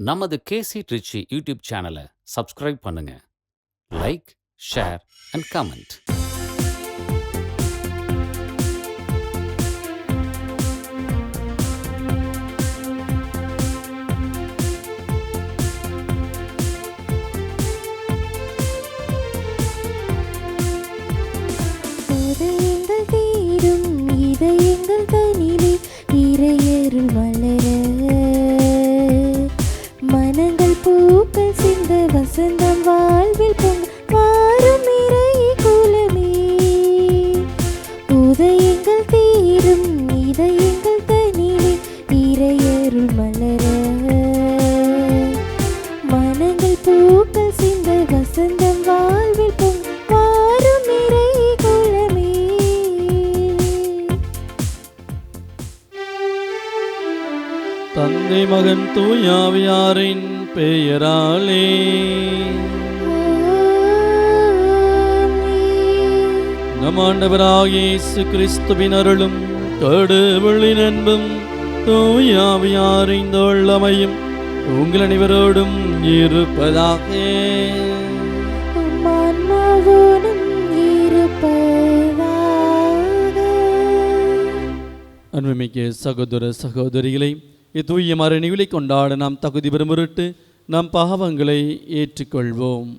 நமது கேசி ட்ரிச்சி யூடியூப் சேனலை சப்ஸ்கிரைப் பண்ணுங்க. Like, share and comment. இதயங்கள் தீரும் இதயங்கள் தனிலே இறையருள் மலர மனங்கள் பூக்கள் சிந்த வசந்தம் வாழ்வில் பொங்க வாரும் இறை குலமே. உதயங்கள் தீரும் இதயங்கள் தனிலே இறையருள் மலர மனங்கள் பூக்கள் சிந்த வசந்தம் வாழ்வில் பொங்க வாரும் இறை குலமே. தந்தை மகன் தூயாவியாரின் பெயராலே நம் ஆண்டவராகிய இயேசு கிறிஸ்துவின் அருளும் கடவுளின் அன்பும் தூயாவியாரின் தோழமையும் உங்கள் அனைவரோடும் இருப்பதாக. ஆன்மாவோடும் இருப்பதாக. அன்புமிக்க சகோதர சகோதரிகளை, இத்தூய மறைநிலை கொண்டாட நாம் தகுதி பெறும் பொருட்டு நம் பாவங்களை ஏற்றுக்கொள்வோம்.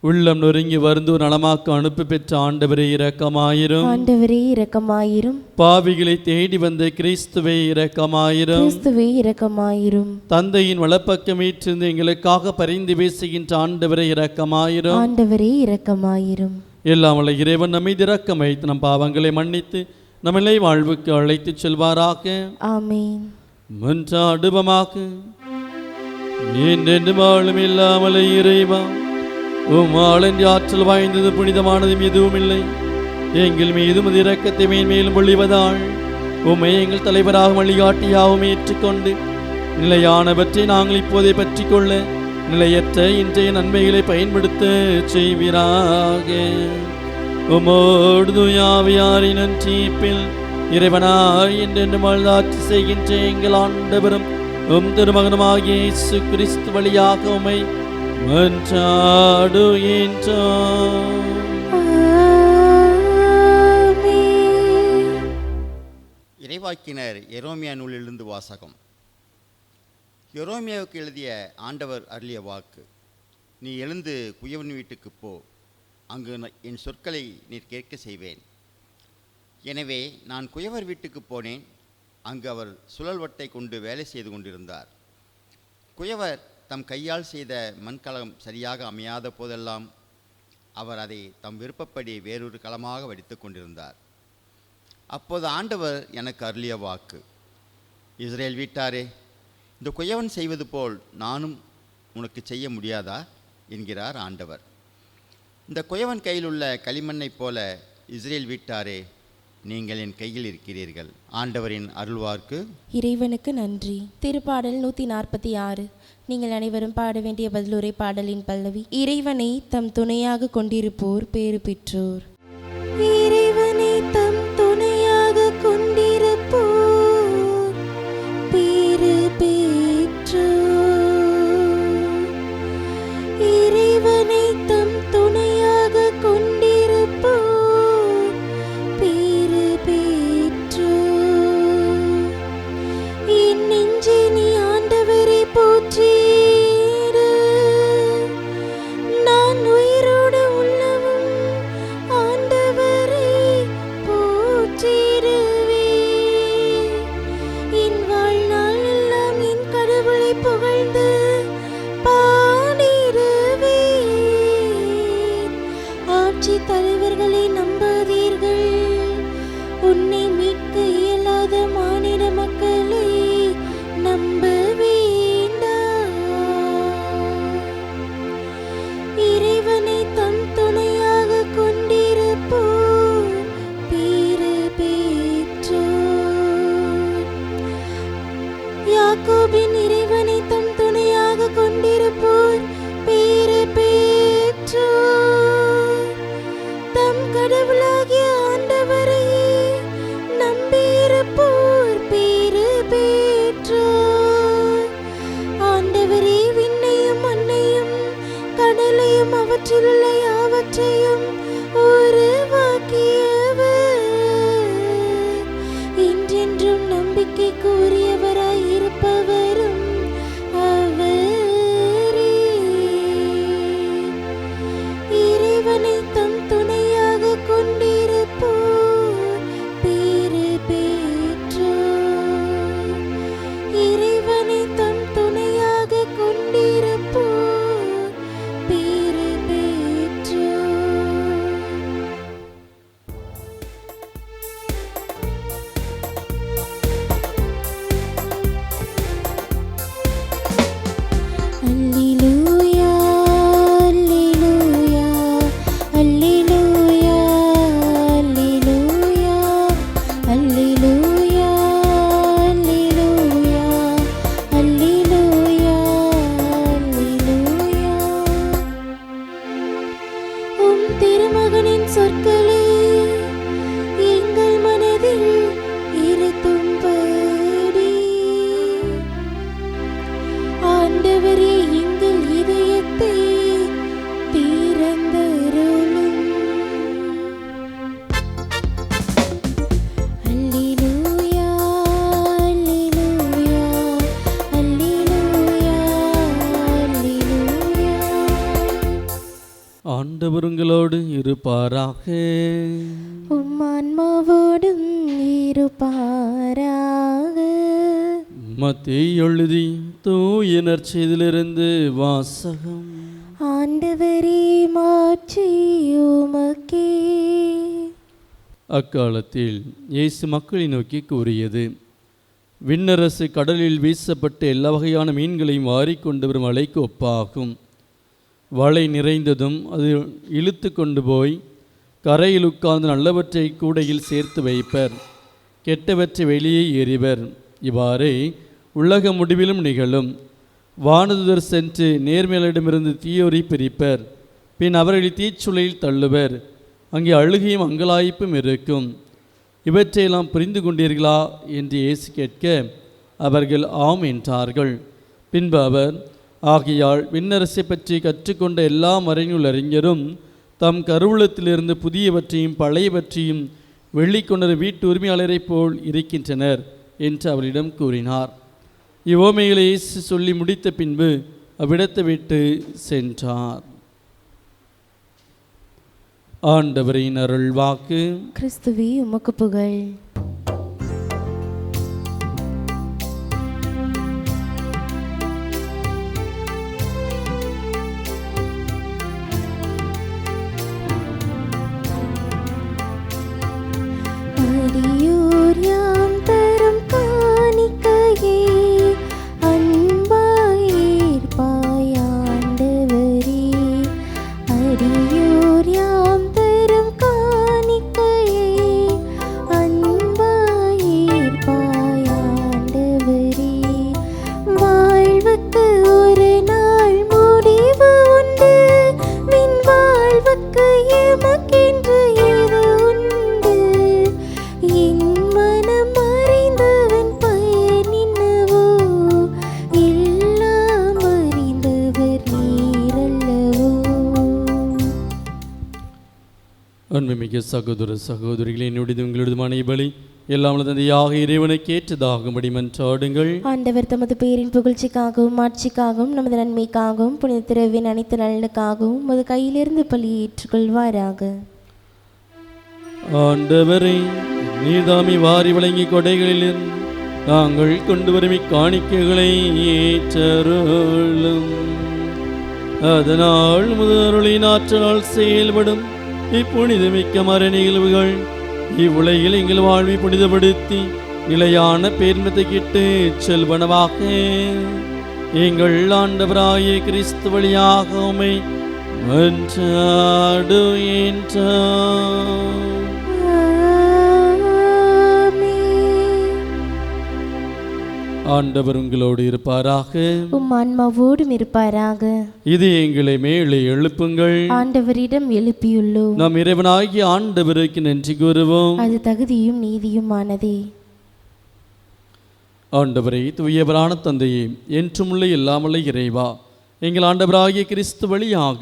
உள்ளம் நொறுங்கி வருந்தோ நலமாக்க அனுப்பி பெற்ற ஆண்டவரே இரக்கமாயிரும். ஆண்டவரே இரக்கமாயிரும். பாவிகளை தேடி வந்த கிறிஸ்துவே இரக்கமாயிரும். கிறிஸ்துவே இரக்கமாயிரும். தந்தையின் வலப்பக்கம் ஏற்றிருந்து எங்களுக்காக பரிந்து பேசுகின்ற ஆண்டவரே இரக்கமாயிரும். ஆண்டவரே இரக்கமாயிரும். எல்லாம் வல்ல இறைவன் நம்மை இரக்கம் வைத்து நம் பாவங்களை மன்னித்து நம்மளை வாழ்வுக்கு அழைத்துச் செல்வாராக. ஆமென். மன்றாடுவமாக. என்றென்று வாழும் இல்லாமல் இறைவா, உம் ஆளென்று ஆற்றல் வாய்ந்தது புனிதமானதும் எதுவும் இல்லை. எங்கள் மீதும் அது இரக்கத்தை மேன்மேலும் பொழிவதால் உம்மை எங்கள் தலைவராக வழிகாட்டியாகவும் ஏற்றுக்கொண்டு நிலையானவற்றை நாங்கள் இப்போதை பற்றி கொள்ள நிலையற்ற இன்றைய நன்மைகளை பயன்படுத்த செய்வீராக. உமோடு தூயாவியாரின் நன்றீப்பில் இறைவனாய் என்றென்று வாழ்ந்தாட்சி செய்கின்ற எங்கள் ஆண்டவரும் உம் திருமகனுமாகிய இயேசு கிறிஸ்து வழியாக உம்மை மன்றாடுகின்றோம். ஆமென். இறைவாக்கினர் எரோமியா நூலிலிருந்து வாசகம். எரோமியாவுக்கு எழுதிய ஆண்டவர் அருளிய வாக்கு: நீ எழுந்து குயவன் வீட்டுக்கு போ, அங்கு என் சொற்களை நீர் கேட்க செய்வேன். எனவே நான் குயவர் வீட்டுக்கு போனேன். அங்கு அவர் சுழல்வட்டை கொண்டு வேலை செய்து கொண்டிருந்தார். குயவர் தம் கையால் செய்த மண்கலம் சரியாக அமையாத போதெல்லாம் அவர் அதை தம் விருப்பப்படி வேறொரு களமாக வடித்து கொண்டிருந்தார். அப்போது ஆண்டவர் எனக்கு அருளிய வாக்கு: இஸ்ரேல் வீட்டாரே, இந்த குயவன் செய்வது போல் நானும் உனக்கு செய்ய முடியாதா என்கிறார் ஆண்டவர். இந்த குயவன் கையில் உள்ள களிமண்ணைப் போல இஸ்ரேல் வீட்டாரே, நீங்கள் என் கையில் இருக்கிறீர்கள். ஆண்டவரின் அருள்வார்க்கு. இறைவனுக்கு நன்றி. திருப்பாடல் 146. நீங்கள் அனைவரும் பாட வேண்டிய பதிலுரை பாடலின் பல்லவி: இறைவனை தம் துணையாக கொண்டிருப்போர் பேறு பெற்றோர். இறைவனை தம் துணையாக கொண்டிருப்போர் பேறு பெற்றோர். இறைவனை தம் துணையாக கொண்டிருப்போர் பேறு பெற்றோர். என் நெஞ்சே நீ ஆண்டவரை போற்றிடு. நான் உயிரோடு உள்ளவும் ஆண்டவரை போற்றிடுவேன். என் வாழ்நாள் எல்லாம் என் கடவுளை புகழ்ந்து பாடிடுவேன். ஆட்சி தலைவர்களை நம்பாதீர்கள். உன்னை மீட்க இயலாத மானிட மக்களை நம்ப வேண்டாம். இறைவனை தம் துணையாக கொண்டிருப்போர் பேறு பெற்றோர். யாக்கோபின் இறைவனை தம் துணையாக கொண்டிருப்போர் பேறு பெற்றோர். தம் கடவுளாகிய ஆண்டவரையே உம் திருமகனின் சொற்களே எங்கள் மனதில் இருத்தும்படி ஆண்டவரே எங்கள் இதயத்தை திறந்தருளும். அல்லேலூயா அல்லேலூயா அல்லேலூயா அல்லேலூயா. ஆண்டவர் உங்களோடு இருப்பாராக. உம் ஆன்மாவோடும் இருப்பாராக. மத்தேயு எழுதி தூய நற்செய்தியிலிருந்து வாசகம். ஆண்டவரே மாட்சி உமக்கே. அக்காலத்தில் இயேசு மக்களை நோக்கி கூறியது, விண்ணரசு கடலில் வீசப்பட்ட எல்லா வகையான மீன்களையும் வாரிக்கொண்டு வரும் வலைக்கு ஒப்பாகும். வலை நிறைந்ததும் அது இழுத்து கொண்டு போய் கரையில் உட்கார்ந்து நல்லவற்றை கூடையில் சேர்த்து வைப்பர், கெட்டவற்றை வெளியே எறிவர். இவ்வாறே உலக முடிவிலும் நிகழும். வானதுதர் சென்று நேர்மையாளரிடமிருந்து தீயோரை பிரிப்பர், பின் அவர்களை தீச்சுளையில் தள்ளுவர். அங்கே அழுகையும் அங்கலாய்ப்பும் இருக்கும். இவற்றையெல்லாம் புரிந்து கொண்டீர்களா என்று இயேசு கேட்க அவர்கள் ஆம் என்றார்கள். பின்பு அவர், ஆகையால் விண்ணரசை பற்றி கற்றுக்கொண்ட எல்லா மறைநூல் அறிஞரும் தம் கருவூலத்திலிருந்து புதியவற்றையும் பழையவற்றையும் வெள்ளிக்கொண்டர் வீட்டு உரிமையாளரைப் போல் இருக்கின்றனர் என்று அவளிடம் கூறினார். இவ்வோமைகளை இயேசு சொல்லி முடித்த பின்பு அவ்விடத்தை விட்டு சென்றார். ஆண்டவரின் அருள் வாக்கு. கிறிஸ்துவே உமக்கு புகழ். அடியோர் யாம் தரும் காணிக்கையே அன்பாயேற்பாய் ஆண்டவரே. அடியோர் யாம் தரும் காணிக்கையே அன்பாயேற்பாய் ஆண்டவரே. வாழ்வுக்கு ஒரு நாள் முடிவு உண்டு, மின் வாழ்வுக்கு எமக்கென்று ஏது உண்டு. என் மனம் அறிந்தவன் பயன் என்னவோ, எல்லாம் அறிந்தவர் நீரல்லவோ. அன்புமிக்க சகோதர சகோதரிகளே, என்னுடைய உங்களுடையமான பலி எல்லாம் தந்தையாக இறைவனுக்கு ஏற்றதாகும்படி மன்றாடுங்கள். ஆண்டவர் தமது பேரின் புகழ்ச்சிக்காகவும் ஆட்சிக்காகவும் நமது நன்மைக்காகவும் புனித திரவின் அனைத்து நலனுக்காகவும் உமது கையிலிருந்து பலியை ஏற்றுக்கொள்வாராக. ஆண்டவரே, நீதாமி வாரி வழங்கி கொடைகளில் நாங்கள் கொண்டு வரும் இக்காணிக்கைகளை ஏற்றருளும். அதனால் முதருளின் ஆற்றலால் செயல்படும் இப்புனிதமிக்க மர நிகழ்வுகள் இவ்வுலகில் எங்கள் வாழ்வை புனிதப்படுத்தி நிலையான பேர்மத்தை கிட்டு செல்வனவாக எங்கள் ஆண்டவராகிய கிறிஸ்து வழியாக உம்மை மன்றாடுகின்றோம். ஆண்டவர் உங்களோடு இருப்பாராக. உம் ஆன்மாவோடும் இருப்பாராக. இது எங்களை மேலே எழுப்புங்கள். ஆண்டவரிடம் எழுப்பியுள்ளோம். நம் இறைவனாகிய ஆண்டவருக்கு நன்றி கூறுவோம். அது தகுதியும் நீதியுமானதே. ஆண்டவரே, தூயவரான தந்தையே, என்றுமுள்ள எல்லாமல்ல இறைவா, எங்கள் ஆண்டவராகிய கிறிஸ்து வழியாக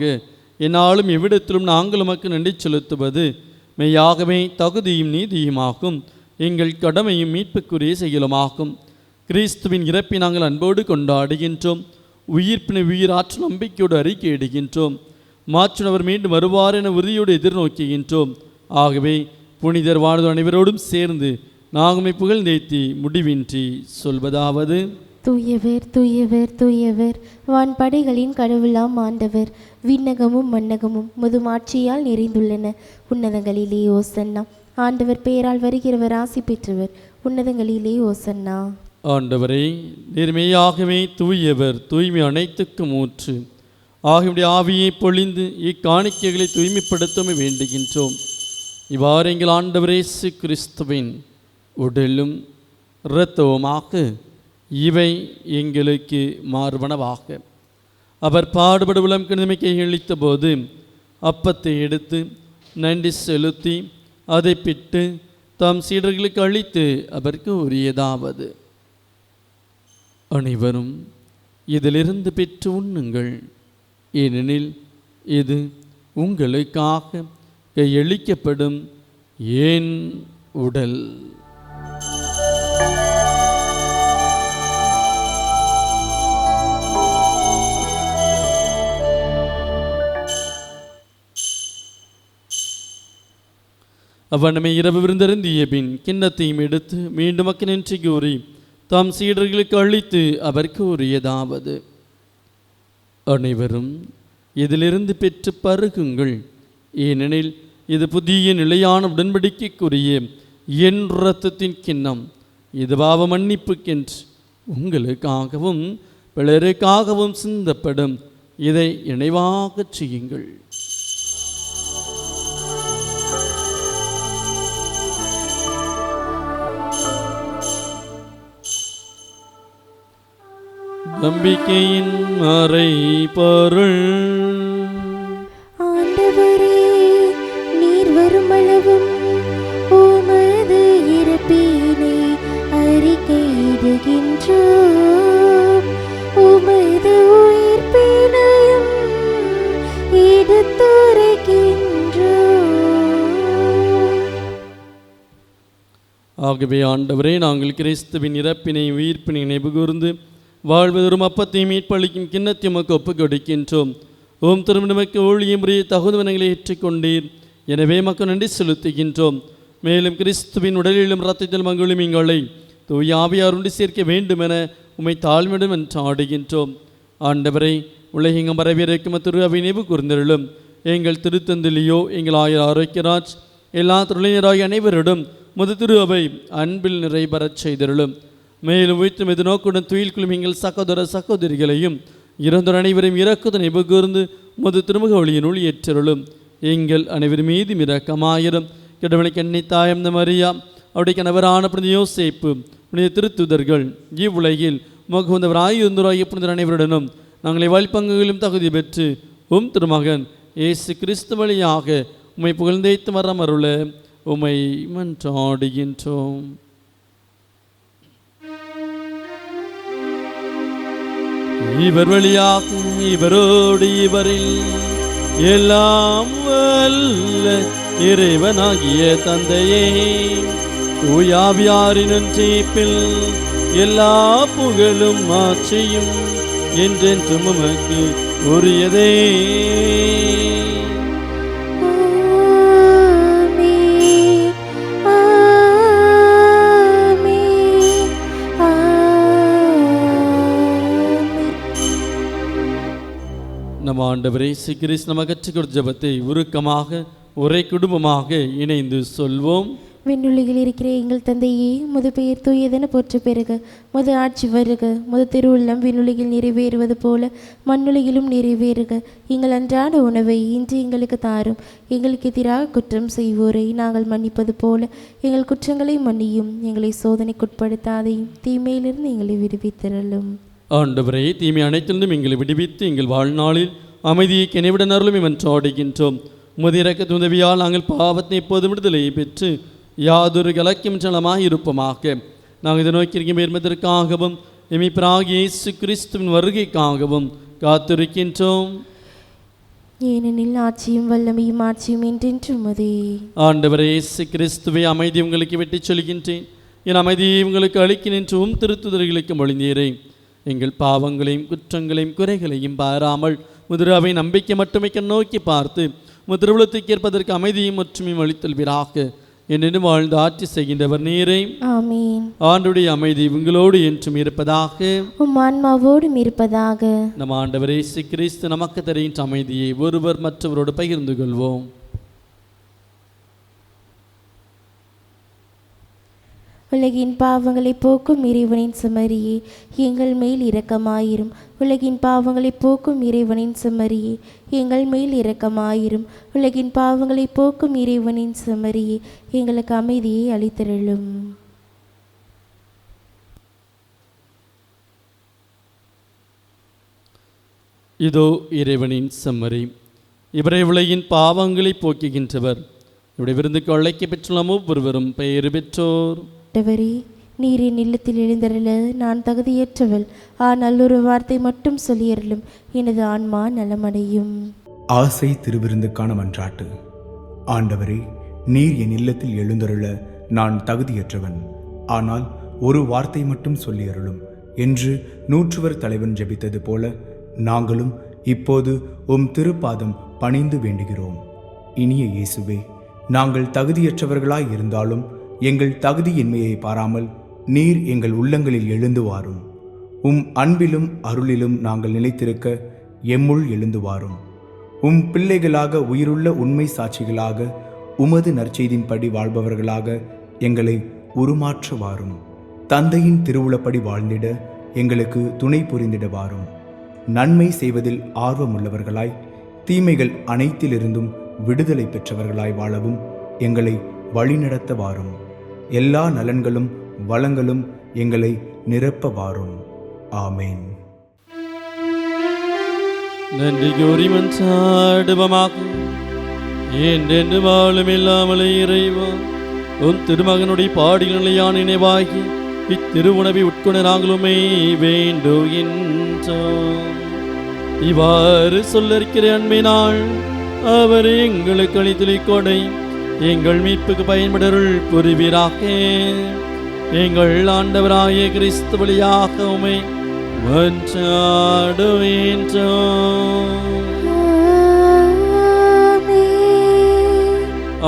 என்னாலும் எவ்விடத்திலும் நாங்கள் உமக்கு நன்றி செலுத்துவது மெய்யாகவே தகுதியும் நீதியுமாகும். எங்கள் கடமையும் மீட்புக்குரிய செயலுமாகும். கிறிஸ்துவின் இறப்பை நாங்கள் அன்போடு கொண்டாடுகின்றோம். உயிர்ப்பினை உயிராற்று நம்பிக்கையோடு அறிக்கையிடுகின்றோம். மாற்றுனவர் மீண்டும் வருவார் என உறுதியோடு எதிர்நோக்குகின்றோம். ஆகவே புனிதர் வாழ்ந்த அனைவரோடும் சேர்ந்து நாங்கள் புகழ்ந்தேத்தி முடிவின்றி சொல்வதாவது: தூயவர் தூயவர் தூயவர், வான்படைகளின் கடவுளாம் ஆண்டவர். விண்ணகமும் மண்ணகமும் முதுமாட்சியால் நிறைந்துள்ளன. உன்னதங்களிலே ஓசன்னா. ஆண்டவர் பெயரால் வருகிறவர் ஆசி பெற்றவர். உன்னதங்களிலே ஓசன்னா. ஆண்டவரே, நேர்மையாகவே தூயவர், தூய்மை அனைத்துக்கும் ஊற்று. ஆகிய ஆவியை பொழிந்து இக்காணிக்கைகளை தூய்மைப்படுத்தவே வேண்டுகின்றோம். இவ்வாறு எங்கள் ஆண்டவர் இயேசு கிறிஸ்துவின் உடலும் இரத்தவுமாக இவை எங்களுக்கு மார்பனவாக. அவர் பாடுபடு உலம் கிணமைக்கை அளித்த போது அப்பத்தை எடுத்து நன்றி செலுத்தி அதை பிட்டு தாம் சீடர்களுக்கு அளித்து அவருக்கு உரியதாவது, அனைவரும் இதிலிருந்து பெற்று உண்ணுங்கள், ஏனெனில் இது உங்களுக்காக கையளிக்கப்படும் என் உடல். அவ்வண்ணமே இரவு விருந்தருந்திய பின் கிண்ணத்தையும் எடுத்து மீண்டும் நன்றி கூறி தாம் சீடர்களுக்கு அளித்து அவர் கூறியதாவது, அனைவரும் இதிலிருந்து பெற்று பருகுங்கள், ஏனெனில் இது புதிய நிலையான உடன்படிக்கைக்குரிய என் இரத்தத்தின் கிண்ணம், இது பாவ மன்னிப்புக்கென்று உங்களுக்காகவும் பிறருக்காகவும் சிந்தப்படும், இதை நினைவாகச் செய்யுங்கள். நம்பிக்கையின் மறை பொருள். ஆண்டவரே, நீர் வருமளவும் உமது இறப்பினை அறிக்கையிடுகின்றோம், உமது உயிர்ப்பினையும் எடுத்துரைக்கின்றோம். ஆகவே ஆண்டவரே, நாங்கள் கிறிஸ்துவின் இறப்பினை உயிர்ப்பினை நினைவு கூர்ந்து வாழ்வதொரும் அப்பத்தை மீட்பளிக்கும் கிண்ணத்தை உமக்கு ஒப்புக் கொடுக்கின்றோம். ஓம் திருமணமக்கு ஊழியம் புரிய தகுந்தவனங்களை ஏற்றுக்கொண்டீர், எனவே மக்கள் நன்றி செலுத்துகின்றோம். மேலும் கிறிஸ்துவின் உடலிலும் இரத்தத்திலும் மங்களும் எங்களை தூய ஆவியார் ஒன்று சேர்க்க வேண்டும் என உம்மை தாழ்மையிடும் என்று ஆடுகின்றோம். ஆண்டவரை, உலகெங்கும் வரவிருக்கும் திரு அவை நினைவு கூர்ந்தருளும். எங்கள் திருத்தந்திலியோ எங்கள் ஆயர் ஆரோக்கியராஜ் எல்லா தொழிலராகிய அனைவரிடம் முது திரு அவை அன்பில் நிறைபெறச் செய்தருளும். மேலும் வைத்து மெது நோக்குடன் துயில் குழும் எங்கள் சகோதர சகோதரிகளையும் இறந்தோர் அனைவரையும் இறக்குதனை நினைவு கூர்ந்து முது திருமுக ஒளியினுள் ஏற்றருளும். எங்கள் அனைவரும் மீதும் இரக்கமாயிரும். கடவுளுக்கு அன்னை தாயம் மரியா, அவருடைய கணவரான புனித யோசேப்பு, புனித திருத்துதர்கள், இவ்வுலகில் முகவந்தவராயிருந்தோராகிய புனிதர் அனைவருடனும் நாங்களை வாழ்பங்குகளிலும் தகுதி பெற்று உம் திருமகன் இயேசு கிறிஸ்து வழியாக உம்மை புகழ்ந்தேத்து மரம் அருள உம்மை மன்றாடுகின்றோம். இவர் வழியாக இவரோடு இவரில் எல்லாம் வல்ல இறைவனாகிய தந்தையே, தூயாவியாரின் ஒன்றிப்பில் எல்லா புகழும் ஆட்சியும் என்றென்றும் உமக்கு உரியதே. நம் ஆண்டவரே இயேசு கிறிஸ்து நமக்கு கற்றுக் கொடுத்த ஜெபத்தை உருக்கமாக ஒரே குடும்பமாக இணைந்து சொல்வோம். விண்ணுலகில் இருக்கிற எங்கள் தந்தையே, முது பெயர் தூயதென போற்ற பெறுக, முது ஆட்சி வருக, முது திருவுள்ளம் விண்ணுலகில் நிறைவேறுவது போல மண்ணுலகிலும் நிறைவேறுக. எங்கள் அன்றாட உணவை இன்று எங்களுக்கு தாரும், எங்களுக்கு எதிராக குற்றம் செய்வோரை நாங்கள் மன்னிப்பது போல எங்கள் குற்றங்களை மன்னியும், எங்களை சோதனைக்குட்படுத்தாதையும் தீமையிலிருந்து எங்களை விடுவித்திரளும். ஆண்டவரே, தீமை அனைத்திலிருந்தும் எங்களை விடுவித்து எங்கள் வாழ்நாளில் அமைதியை கனிவுடன் அருளும் என்றாடுகின்றோம். உமது இரக்கத்தின் உதவியால் நாங்கள் பாவத்தை எப்போது விடுதலையை பெற்று யாதொரு கலக்கியம் ஜலமாக இருப்போமாக. நாங்கள் இதை நோக்கியிருக்கும் பெருமதற்காகவும் எமிப்பராகிய இயேசு கிறிஸ்துவின் வருகைக்காகவும் காத்திருக்கின்றோம். ஏனெனில் ஆட்சியும் வல்லமையும் ஆட்சியும் என்றென்றும் உமதே. ஆண்டவரே இயேசு கிறிஸ்துவை அமைதி உங்களுக்கு வெட்டி சொல்கின்றேன், என் அமைதியை உங்களுக்கு அளிக்கின்றோம். திருத்துதர்களுக்கு மொழிந்தீரேன், எங்கள் பாவங்களையும் குற்றங்களையும் குறைகளையும் பாராமல் முதிராவை நம்பிக்கை மட்டுமே நோக்கி பார்த்து முதிரவுளத்துக்கு ஏற்பதற்கு அமைதியும் ஒற்றுமையும் அளித்தல்வீராக. என்னென்னு வாழ்ந்து ஆட்சி செய்கின்றவர் நீரே. ஆமீன். ஆண்டுடைய அமைதி உங்களோடு என்றும் இருப்பதாக, உம் ஆன்மாவோடும் இருப்பதாக. நம் ஆண்டவர் இயேசு கிறிஸ்து நமக்கு தருகின்ற அமைதியை ஒருவர் மற்றவரோடு பகிர்ந்து கொள்வோம். உலகின் பாவங்களை போக்கும் இறைவனின் செம்மறியே, எங்கள் மேல் இரக்கமாயிரும். உலகின் பாவங்களை போக்கும் இறைவனின் செம்மறியே, எங்கள் மேல் இரக்கமாயிரும். உலகின் பாவங்களை போக்கும் இறைவனின் செம்மறியே, எங்களுக்கு அமைதியை அளித்தருளும். இதோ இறைவனின் செம்மறி, இவரை உலகின் பாவங்களை போக்குகின்றவர். இவருடைய விருந்துக்கு அழைக்க பெற்றுள்ள ஒவ்வொருவரும் பெயர் பெற்றோர். ஆண்டவரே, நீர் என் இல்லத்தில் எழுந்தருள நான் தகுதியற்றவள். ஆனால் ஒரு வார்த்தை மட்டும் சொல்லியருளும், எனது ஆன்மா நலமடையும். ஆசை திருவிருந்துக்கான மன்றாட்டு. ஆண்டவரே, நீர் என் இல்லத்தில் எழுந்தருள நான் தகுதியற்றவன். ஆனால் ஒரு வார்த்தை மட்டும் சொல்லியருளும் என்று நூற்றுவர் தலைவன் ஜெபித்தது போல நாங்களும் இப்போது திருப்பாதம் பணிந்து வேண்டுகிறோம். இனிய இயேசுவே, நாங்கள் தகுதியற்றவர்களாய் இருந்தாலும் எங்கள் தகுதியின்மையை பாராமல் நீர் எங்கள் உள்ளங்களில் எழுந்து வாரும். அன்பிலும் அருளிலும் நாங்கள் நிலைத்திருக்க எம்முள் எழுந்து வாரும். பிள்ளைகளாக உயிருள்ள உண்மை சாட்சிகளாக உமது நற்செய்தின்படி வாழ்பவர்களாக எங்களை உருமாற்ற வாரும். தந்தையின் திருவுளப்படி வாழ்ந்திட எங்களுக்கு துணை புரிந்திட வாரும். நன்மை செய்வதில் ஆர்வமுள்ளவர்களாய் தீமைகள் அனைத்திலிருந்தும் விடுதலை பெற்றவர்களாய் வாழவும் எங்களை வழிநடத்த வாரும். எல்லா நலன்களும் வளங்களும் எங்களை நிரப்ப வாரும். ஆமேன். நன்றி கூறி மன்றாடுவோமாக. என்றென்று வாழும் இல்லாமலே இறைவா, திருமகனுடைய பாடிகளியான நினைவாகி இத்திருவுணவை உட்கொண்ட நாங்களுமே வேண்டுகின்றோம். இவ்வாறு சொல்லிருக்கிற அன்பினால் அவர் எங்களுக்கு அளித்துளை கொடை எங்கள் மீட்புக்கு பயன்படருள் புரிவீராக. எங்கள் ஆண்டவராகிய கிறிஸ்து வழியாக உம்மை மன்றாடுகின்றோம்.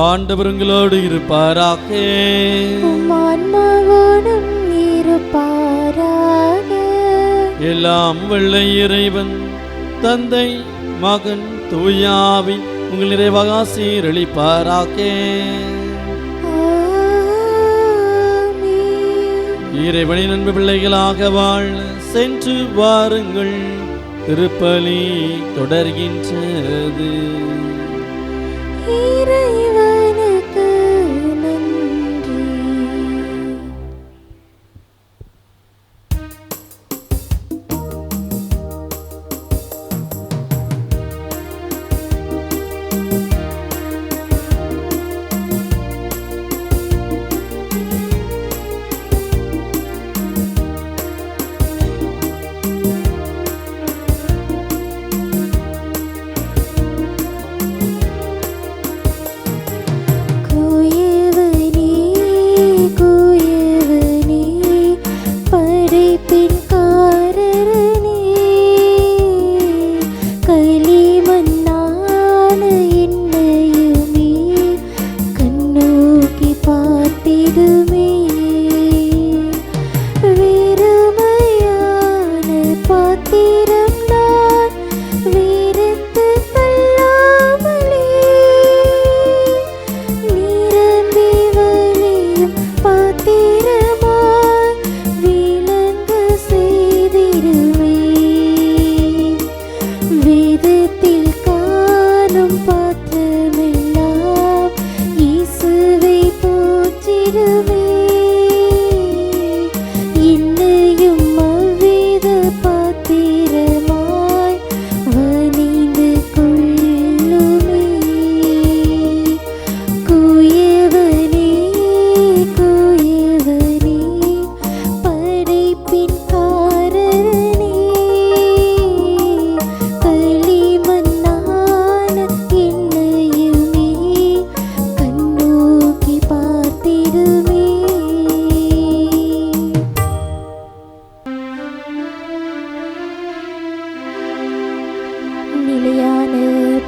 ஆண்டவர் உங்களோடு இருப்பாராக. எல்லாம் வல்ல இறைவன் தந்தை மகன் தூயாவி உங்கள் நிறைவாக ஆசீரளிப்பாராக. இறைவனின் அன்பு பிள்ளைகளாக வாழ சென்று வாருங்கள். திருப்பலி தொடர்கின்றது. இறைவனுக்கு நன்றி.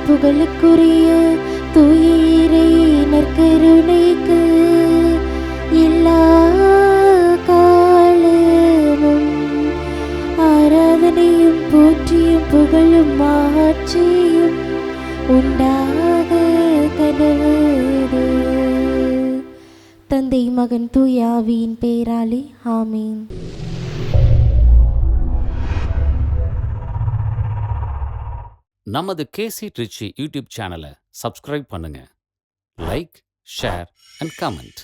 புகழுக்குரிய தூயிரை நற்கருணைக்கு எல்லா காலமும் ஆராதனையும் போற்றியும் புகழும் ஆட்சியும் உண்டாக கடவுளே. தந்தை மகன் தூய ஆவியின் பெயராலே ஆமீன். நமது கேசி ட்ரிச்சி யூடியூப் சேனலை சப்ஸ்கிரைப் பண்ணுங்க. Like, share and comment.